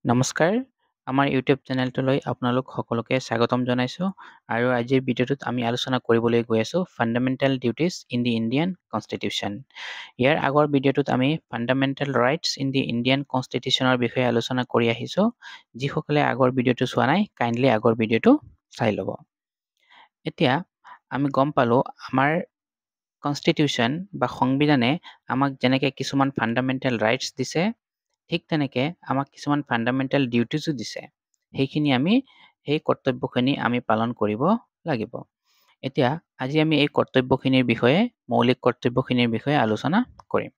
নমস্কাৰ আমাৰ ইউটিউব চেনেলটোলৈ আপোনালোক সকলোকে স্বাগতম জনাইছো আৰু আজিৰ ভিডিঅ'টোত আমি আলোচনা কৰিবলৈ গৈ আছো fundamental duties in the Indian constitution. ইয়াৰ আগৰ ভিডিঅ'টোত আমি fundamental rights in the Indian কনষ্টিটিউশ্যনৰ বিষয়ে আলোচনা কৰি আহিছো। যিসকলে আগৰ ভিডিঅ'টো চোৱা নাই কাইণ্ডলি আগৰ ভিডিঅ'টো চাই ল'ব। এতিয়া আমি গম পালো আমাৰ কনষ্টিটিউশ্যন বা সংবিধানে আমাক যেনেকৈ কিছুমান ফাণ্ডামেণ্টেল ৰাইটছ দিছে, ঠিক তেনেকৈ আমাক কিছুমান ফাণ্ডামেণ্টেল ডিউটিজো দিছে। সেই কৰ্তব্যখিনি আমি পালন কৰিব লাগিব। এতিয়া আজি আমি এই কৰ্তব্যখিনিৰ বিষয়ে, মৌলিক কৰ্তব্যখিনিৰ বিষয়ে আলোচনা কৰিম।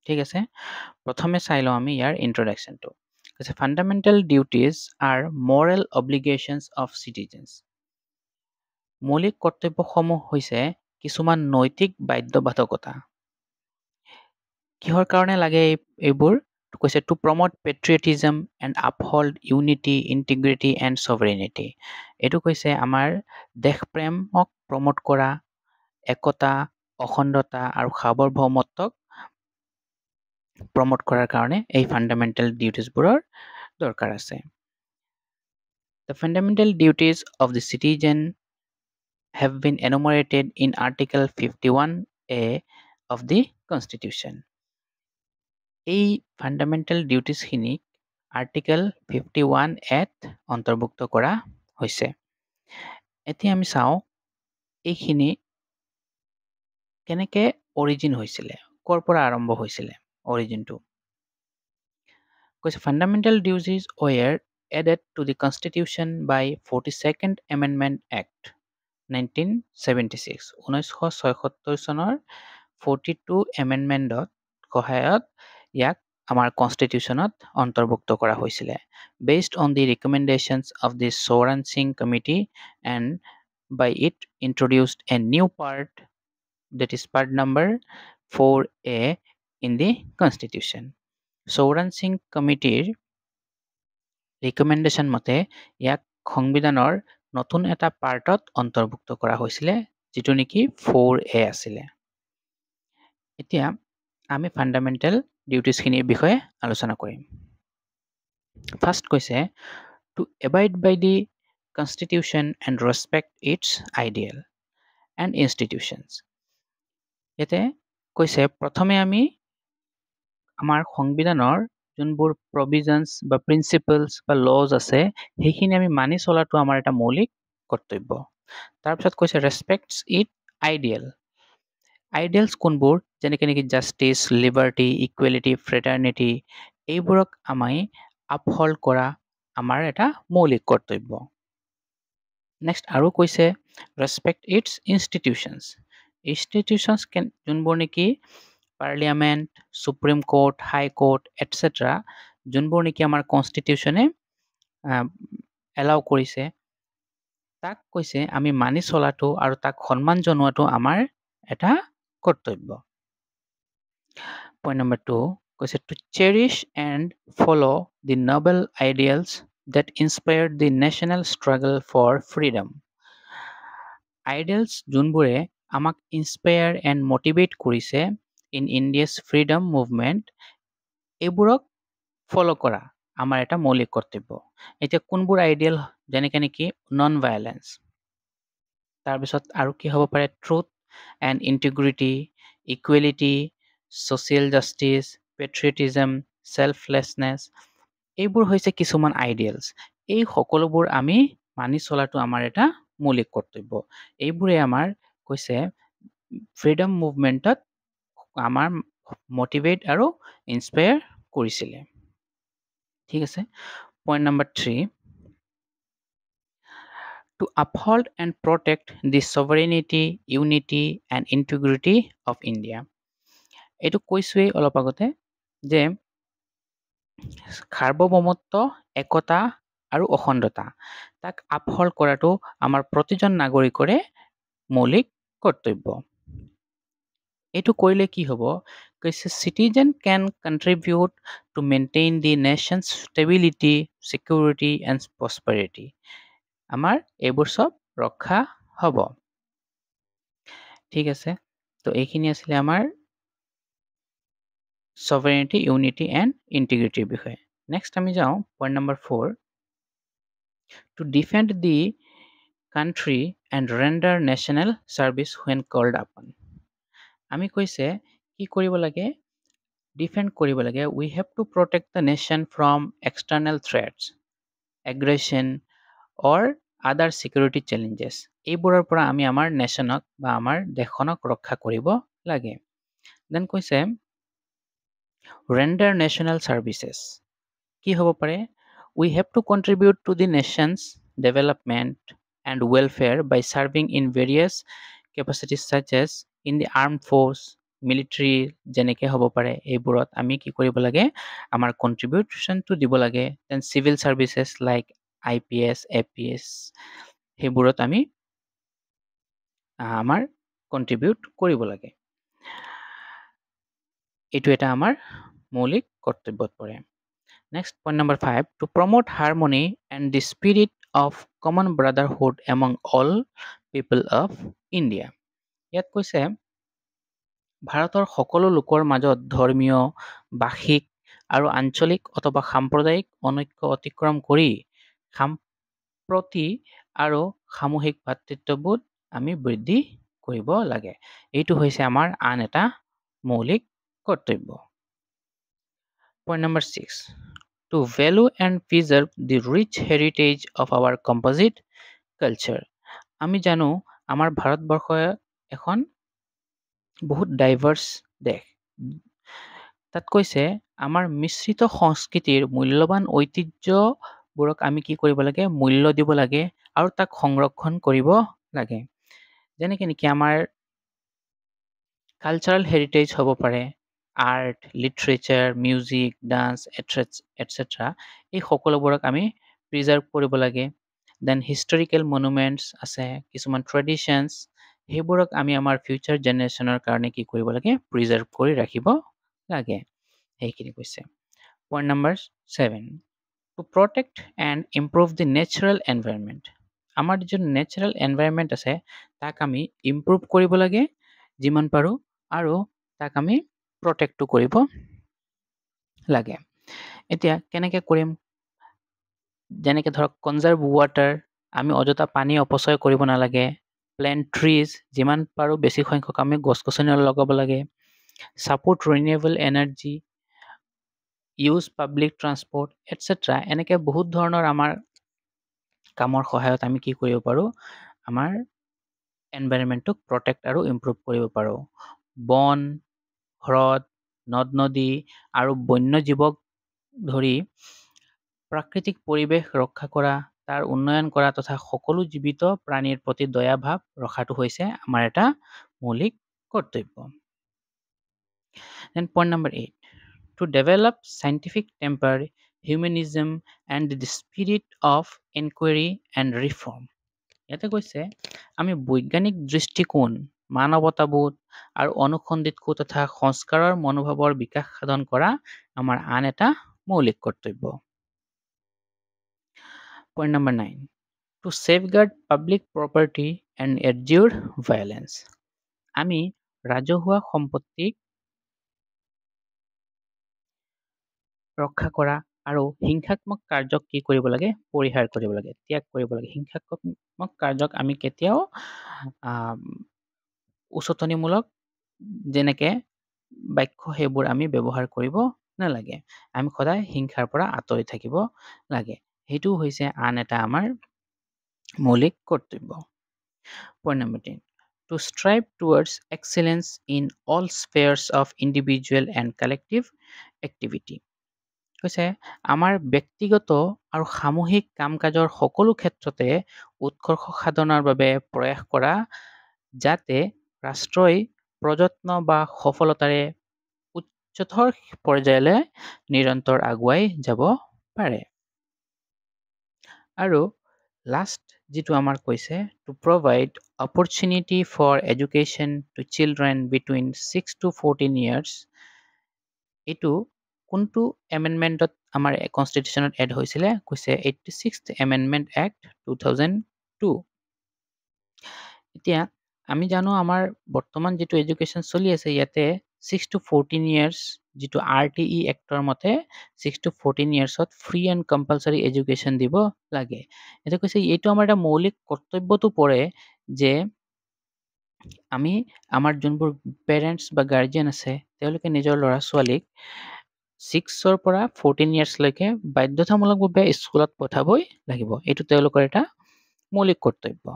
ঠিক আছে, প্ৰথমে চাই লওঁ আমি ইয়াৰ ইন্ট্ৰডাকশ্যনটো। Fundamental duties are moral obligations of citizens. মৌলিক কৰ্তব্যসমূহ হৈছে কিছুমান নৈতিক বাধ্যবাধকতা। কিহৰ কাৰণে লাগে এইবোৰ? কৈছে to promote patriotism and uphold unity, integrity and sovereignty. এইটো কৈছে আমাৰ দেশপ্ৰেমক প্ৰমোট কৰা, একতা, অখণ্ডতা আৰু সাৰ্বভৌমত্বক প্ৰমোট কৰাৰ কাৰণে এই ফাণ্ডামেণ্টেল ডিউটিজবোৰৰ দৰকাৰ আছে। The fundamental duties of the citizen have been enumerated in Article 51A of the Constitution. এই ফাণ্ডামেণ্টেল ডিউটিজখিনি আৰ্টিকেল 51A অন্তৰ্ভুক্ত কৰা হৈছে। এতিয়া আমি চাওঁ এইখিনি কেনেকৈ অৰিজিন হৈছিলে, ক'ৰ পৰা আৰম্ভ হৈছিলে অৰিজিনটো। কৈছে fundamental duties were added to the constitution by 42nd Amendment Act 1976। 1976 চনৰ 42 এমেণ্ডমেণ্টত সহায়ত ইয়াক আমাৰ কনষ্টিটিউশ্যনত অন্তৰ্ভুক্ত কৰা হৈছিলে। Based on the recommendations of the Swaran Singh committee and by it introduced a new part, that is part number 4A in the Constitution. Swaran Singh কমিটিৰ recommendation মতে ইয়াক সংবিধানৰ নতুন এটা পাৰ্টত অন্তৰ্ভুক্ত কৰা হৈছিলে, যিটো নেকি 4A আছিলে। এতিয়া আমি ফাণ্ডামেণ্টেল ডিউটিজখিনিৰ বিষয়ে আলোচনা কৰিম। ফাৰ্ষ্ট কৈছে to abide by the constitution and respect its ideals and institutions. ইয়াতে কৈছে প্ৰথমে আমি আমাৰ সংবিধানৰ যোনবোৰ প্ৰভিজনছ বা প্ৰিন্সিপলছ বা লজ আছে সেইখিনি আমি মানি চলাটো আমাৰ এটা মৌলিক কৰ্তব্য। তাৰপিছত কৈছে ৰেচপেক্টছ ইট আইডিয়েল। আইডিয়েলছ কোনবোৰ? যেনেকৈ নেকি জাষ্টিছ, লিবাৰ্টি, ইকুৱেলিটি, ফ্ৰেটাৰ্নিটি, এইবোৰক আমি আপহল্ড কৰা আমাৰ এটা মৌলিক কৰ্তব্য। নেক্সট আৰু কৈছে ৰেচপেক্ট ইটছ ইনষ্টিটিউশ্যনছ। ইনষ্টিটিউশ্যনছ যোনবোৰ নেকি পাৰ্লিয়ামেণ্ট, সুপ্ৰিম কোৰ্ট, হাই কোৰ্ট এটচেট্ৰা, যোনবোৰ নেকি আমাৰ কনষ্টিটিউশ্যনে এলাউ কৰিছে, তাক কৈছে আমি মানি চলাটো আৰু তাক সন্মান জনোৱাটো আমাৰ এটা কৰ্তব্য। পইণ্ট নম্বৰ 2 কৈছে two cherish and follow' the noble ideals that inspired the national struggle for freedom. Ideals যোনবোৰে আমাক ইনস্পায়াৰ এণ্ড মটিভেট কৰিছে ইন ইণ্ডিয়াছ ফ্ৰীডম মুভমেণ্ট, এইবোৰক ফ'ল' কৰা আমাৰ এটা মৌলিক কৰ্তব্য। এতিয়া কোনবোৰ আইডিয়েল? যেনেকৈ নেকি নন ভায়লেঞ্চ, তাৰপিছত আৰু কি হ'ব পাৰে? Truth and integrity, equality, social justice, patriotism, selflessness, এইবোৰ হৈছে কিছুমান আইডিয়েলছ। এই সকলোবোৰ আমি মানি চলাটো আমাৰ এটা মৌলিক কৰ্তব্য। এইবোৰে আমাৰ কৈছে ফ্ৰীডম মুভমেণ্টত আমাৰ মটিভেট আৰু ইনস্পায়াৰ কৰিছিলে। ঠিক আছে, point number 3 to uphold and protect the sovereignty, unity and integrity of India. এইটো কৈছোৱেই অলপ আগতে যে সাৰ্বভৌমত্ব, একতা আৰু অখণ্ডতা, তাক আপহল্ড কৰাটো আমাৰ প্ৰতিজন নাগৰিকৰে মৌলিক কৰ্তব্য। এইটো কৰিলে কি হ'ব? কৈছে citizen can contribute to maintain the nation's stability, security and prosperity. আমাৰ এইবোৰ চব ৰক্ষা হ'ব। ঠিক আছে, তো এইখিনি আছিলে আমাৰ ছভাৰেনিটি, ইউনিটি এণ্ড ইণ্টিগ্ৰিটিৰ বিষয়ে। নেক্সট আমি যাওঁ point number 4 to defend the country and render national service when called upon আমি কৈছে কি কৰিব লাগে ডিফেণ্ড কৰিব লাগে we have to protect the nation from external threats aggression or other security challenges এইবোৰৰ পৰা আমি আমাৰ নেশ্যনক বা আমাৰ দেশখনক ৰক্ষা কৰিব লাগে দেন কৈছে ৰেণ্ডাৰ নেশ্যনেল ছাৰ্ভিচেছ কি হ'ব পাৰে we have to contribute to the nation's development and welfare by serving in various capacities such as in the armed force military যেনেকৈ হ'ব পাৰে এইবোৰত আমি কি কৰিব লাগে আমাৰ কণ্ট্ৰিবিউশ্যনটো দিব লাগে then civil services like IPS APS সেইবোৰত আমি আমাৰ কণ্ট্ৰিবিউট কৰিব লাগে এইটো এটা আমাৰ মৌলিক কৰ্তব্যত পৰে next point number 5 to promote harmony and the spirit of common brotherhood among all people of India ইয়াত কৈছে ভাৰতৰ সকলো লোকৰ মাজত ধৰ্মীয় ভাষিক আৰু আঞ্চলিক অথবা সাম্প্ৰদায়িক অনৈক্য অতিক্ৰম কৰি সাম্প্ৰতি আৰু সামূহিক ভাতৃত্ববোধ আমি বৃদ্ধি কৰিব লাগে এইটো হৈছে আমাৰ আন এটা মৌলিক কৰ্তব্য point number 6 to value and preserve the rich heritage of our composite culture আমি জানো আমাৰ ভাৰতবৰ্ষ এখন বহুত ডাইভাৰ্ছ দেশ তাত কৈছে আমাৰ মিশ্ৰিত সংস্কৃতিৰ মূল্যৱান ঐতিহ্যবোৰক আমি কি কৰিব লাগে মূল্য দিব লাগে আৰু তাক সংৰক্ষণ কৰিব লাগে যেনেকৈ নেকি আমাৰ কালচাৰেল হেৰিটেজ হ'ব পাৰে art literature music dance etcetera এই সকলোবোৰক আমি প্ৰিজাৰ্ভ কৰিব লাগে দেন হিষ্টৰিকেল মনুমেণ্টছ আছে কিছুমান ট্ৰেডিশ্যনছ সেইবোৰক আমি আমাৰ ফিউচাৰ জেনেৰেশ্যনৰ কাৰণে কি কৰিব লাগে প্ৰিজাৰ্ভ কৰি ৰাখিব লাগে সেইখিনি কৈছে point number 7 to protect and improve the natural environment আমাৰ যিটো নেচাৰেল এনভাইৰনমেণ্ট আছে তাক আমি ইম্প্ৰুভ কৰিব লাগে যিমান পাৰোঁ আৰু তাক আমি প্ৰটেক্টটো কৰিব লাগে এতিয়া কেনেকৈ কৰিম যেনেকৈ ধৰক কনজাৰ্ভ ৱাটাৰ আমি অযথা পানী অপচয় কৰিব নালাগে প্লেণ্ট ট্ৰিজ যিমান পাৰোঁ বেছি সংখ্যক আমি গছ গছনি লগাব লাগে support renewable energy use public transport etcetera এনেকৈ বহুত ধৰণৰ আমাৰ কামৰ সহায়ত আমি কি কৰিব পাৰোঁ আমাৰ এনভাইৰনমেণ্টটোক প্ৰটেক্ট আৰু ইম্প্ৰুভ কৰিব পাৰোঁ বন হ্ৰদ নদ নদী আৰু বন্যজীৱক ধৰি প্ৰাকৃতিক পৰিৱেশ ৰক্ষা কৰা তাৰ উন্নয়ন কৰা তথা সকলো জীৱিত প্ৰাণীৰ প্ৰতি দয়া ভাৱ ৰখাটো হৈছে আমাৰ এটা মৌলিক কৰ্তব্য then point number 8 to develop scientific temper humanism and the spirit of inquiry and reform ইয়াতে কৈছে আমি বৈজ্ঞানিক দৃষ্টিকোণ মানৱতাবোধ আৰু অনুসন্ধিৎসু তথা সংস্কাৰৰ মনোভাৱৰ বিকাশ সাধন কৰা আমাৰ আন এটা মৌলিক কৰ্তব্য point number 9 to safeguard public property and abjure violence আমি ৰাজহুৱা সম্পত্তিক ৰক্ষা কৰা আৰু হিংসাত্মক কাৰ্যক কি কৰিব লাগে পৰিহাৰ কৰিব লাগে ত্যাগ কৰিব লাগে হিংসাত্মক কাৰ্যক আমি কেতিয়াও উচতনিমূলক যেনেকৈ বাক্য সেইবোৰ আমি ব্যৱহাৰ কৰিব নালাগে আমি সদায় হিংসাৰ পৰা আঁতৰি থাকিব লাগে সেইটো হৈছে আন এটা আমাৰ মৌলিক কৰ্তব্য point number 10 to strive towards excellence in all spheres of individual and collective activity কৈছে আমাৰ ব্যক্তিগত আৰু সামূহিক কাম কাজৰ সকলো ক্ষেত্ৰতে উৎকৰ্ষ সাধনৰ বাবে প্ৰয়াস কৰা যাতে ৰাষ্ট্ৰই প্ৰযত্ন বা সফলতাৰে উচ্চতৰ পৰ্যায়লৈ নিৰন্তৰ আগুৱাই যাব পাৰে আৰু লাষ্ট যিটো আমাৰ কৈছে to provide opportunity for education to children between 6 to 14 years এইটো কোনটো এমেণ্ডমেণ্টত আমাৰ কনষ্টিটিউশ্যনত এড হৈছিলে কৈছে 86th এমেণ্ডমেণ্ট এক্ট 2002 এতিয়া আমি জানো আমাৰ বৰ্তমান যিটো এডুকেশ্যন চলি আছে ইয়াতে 6 to 14 years যিটো RTE এক্টৰ মতে 6 to 14 yearsত ফ্ৰী এণ্ড কম্পালছৰি এডুকেশ্যন দিব লাগে। এতিয়া কৈছে এইটো আমাৰ এটা মৌলিক কৰ্তব্যটো পৰে যে আমি আমাৰ যোনবোৰ পেৰেণ্টছ বা গাৰ্জিয়ান আছে তেওঁলোকে নিজৰ ল'ৰা ছোৱালীক 6ৰ পৰা 14 ইয়াৰ্ছলৈকে বাধ্যতামূলকভাৱে স্কুলত পঠাবই লাগিব। এইটো তেওঁলোকৰ এটা মৌলিক কৰ্তব্য।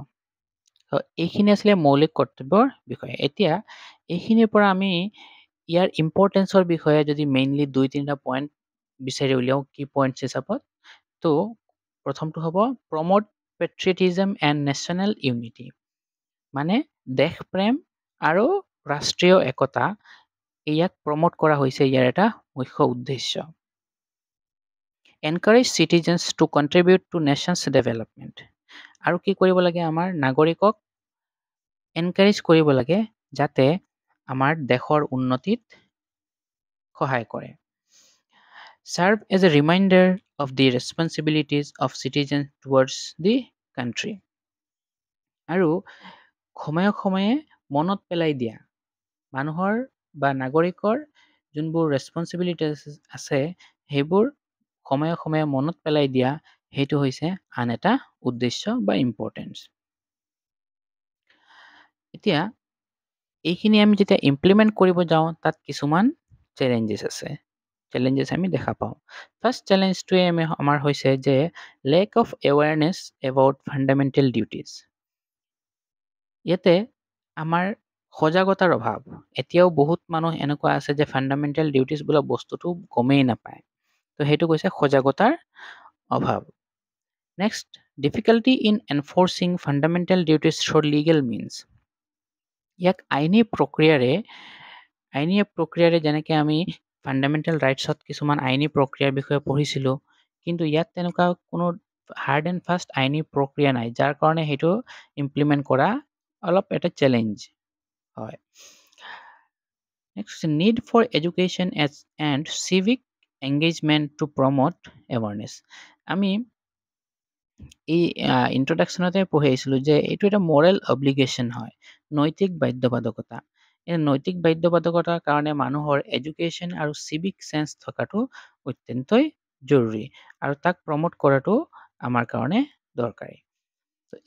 এইখিনি আছিলে মৌলিক কৰ্তব্যৰ বিষয়ে। এতিয়া এইখিনিৰ পৰা আমি ইয়াৰ ইম্পৰ্টেঞ্চৰ বিষয়ে যদি মেইনলি 2-3টা পইণ্ট বিচাৰি উলিয়াওঁ কি পইণ্টছ হিচাপত, তো প্ৰথমটো হ'ব promote patriotism and national unity, মানে দেশ প্ৰেম আৰু ৰাষ্ট্ৰীয় একতা, ইয়াক প্ৰমোট কৰা হৈছে ইয়াৰ এটা মুখ্য উদ্দেশ্য। Encourage citizens to contribute to nation's development, আৰু কি কৰিব লাগে আমাৰ নাগৰিকক এনকাৰেজ কৰিব লাগে যাতে আমাৰ দেশৰ উন্নতিত সহায় কৰে। Serve as a reminder of the responsibilities of citizens towards the country, আৰু সময়ে সময়ে মনত পেলাই দিয়া মানুহৰ বা নাগৰিকৰ যোনবোৰ ৰেছপনচিবিলিটিজ আছে সেইবোৰ সময়ে সময়ে মনত পেলাই দিয়া, সেইটো হৈছে আন এটা উদ্দেশ্য বা ইম্পৰ্টেঞ্চ। এতিয়া এইখিনি আমি যেতিয়া ইমপ্লিমেণ্ট কৰিব যাওঁ তাত কিছুমান চেলেঞ্জেছ আছে, চেলেঞ্জেছ আমি দেখা পাওঁ। ফাৰ্ষ্ট চেলেঞ্জটোৱে আমাৰ হৈছে যে lake of awareness about fundamental duties. ইয়াতে আমাৰ সজাগতাৰ অভাৱ। এতিয়াও বহুত মানুহ এনেকুৱা আছে যে ফাণ্ডামেণ্টেল ডিউটিজ বোলা বস্তুটো গমেই নাপায়। তো সেইটো কৈছে সজাগতাৰ অভাৱ। Next, difficulty in enforcing fundamental duties through legal means. ইয়াক আইনী প্ৰক্ৰিয়াৰে যেনেকৈ আমি ফাণ্ডামেণ্টেল ৰাইটছত কিছুমান আইনী প্ৰক্ৰিয়াৰ বিষয়ে পঢ়িছিলোঁ, কিন্তু ইয়াত তেনেকুৱা কোনো হাৰ্ড এণ্ড ফাষ্ট আইনী প্ৰক্ৰিয়া নাই, যাৰ কাৰণে সেইটো ইমপ্লিমেণ্ট কৰা অলপ এটা চেলেঞ্জ হয়। Next, need for education and civic engagement to promote awareness. আমি এই ইন্ট্ৰডাকশ্যনতে পঢ়ি আহিছিলোঁ যে এইটো এটা মৰেল অব্লিগেশ্যন হয়, নৈতিক বাধ্যবাধকতা। এই নৈতিক বাধ্যবাধকতাৰ কাৰণে মানুহৰ এডুকেশ্যন আৰু চিভিক চেন্স থকাটো অত্যন্তই জৰুৰী, আৰু তাক প্ৰমোট কৰাটো আমাৰ কাৰণে দৰকাৰী।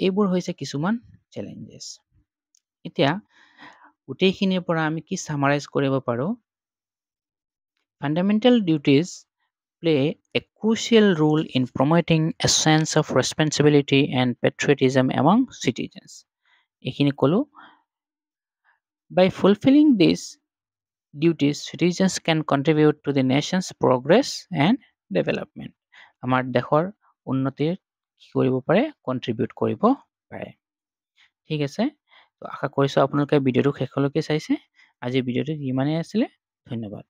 এইবোৰ হৈছে কিছুমান চেলেঞ্জেছ। এতিয়া গোটেইখিনিৰ পৰা আমি কি সামাৰাইজ কৰিব পাৰোঁ? Fundamental duties play a crucial role in promoting a sense of responsibility and patriotism among citizens. এইখিনি ক'লো। By fulfilling these duties, citizens can contribute to the nation's progress and development. আমাৰ দেশৰ উন্নতিৰ কি কৰিব পাৰে? কণ্ট্ৰিবিউট কৰিব পাৰে। ঠিক আছে, তো আশা কৰিছোঁ আপোনালোকে ভিডিঅ'টো শেষলৈকে চাইছে। আজি ভিডিঅ'টো ইমানেই আছিলে। ধন্যবাদ।